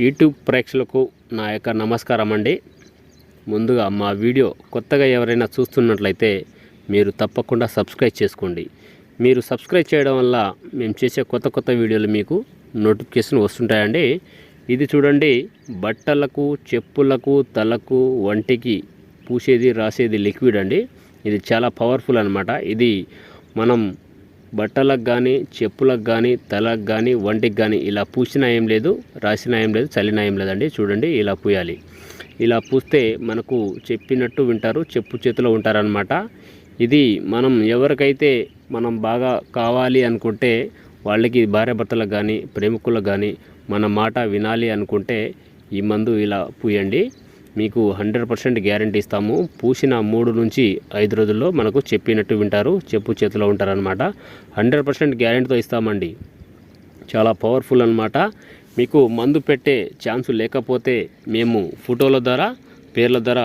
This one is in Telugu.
యూట్యూబ్ ప్రేక్షకులకు నా యొక్క నమస్కారం అండి. ముందుగా మా వీడియో కొత్తగా ఎవరైనా చూస్తున్నట్లయితే మీరు తప్పకుండా సబ్స్క్రైబ్ చేసుకోండి. మీరు సబ్స్క్రైబ్ చేయడం వల్ల మేము చేసే కొత్త వీడియోలు మీకు నోటిఫికేషన్ వస్తుంటాయండి. ఇది చూడండి, బట్టలకు, చెప్పులకు, తలకు, వంటికి పూసేది రాసేది లిక్విడ్ అండి. ఇది చాలా పవర్ఫుల్ అన్నమాట. ఇది మనం బట్టలకు కానీ, చెప్పులకు కానీ, తలకు కానీ, వంటికి కానీ ఇలా పూసినా ఏం లేదు, రాసినా ఏం లేదు, చల్లినా ఏం లేదండి. చూడండి, ఇలా పూయాలి. ఇలా పూస్తే మనకు చెప్పినట్టు వింటారు, చెప్పు చేతిలో ఉంటారనమాట. ఇది మనం ఎవరికైతే మనం బాగా కావాలి అనుకుంటే వాళ్ళకి, భార్యాభర్తలకు కానీ, ప్రేమికులకు కానీ మన మాట వినాలి అనుకుంటే ఈ మందు ఇలా పూయండి. మీకు 100% గ్యారంటీ ఇస్తాము. పూసిన 3 నుంచి 5 రోజుల్లో మనకు చెప్పినట్టు వింటారు, చెప్పు చేతిలో ఉంటారనమాట. 100% గ్యారంటీతో ఇస్తామండి. చాలా పవర్ఫుల్ అనమాట. మీకు మందు పెట్టే ఛాన్స్ లేకపోతే మేము ఫోటోల ద్వారా, పేర్ల ద్వారా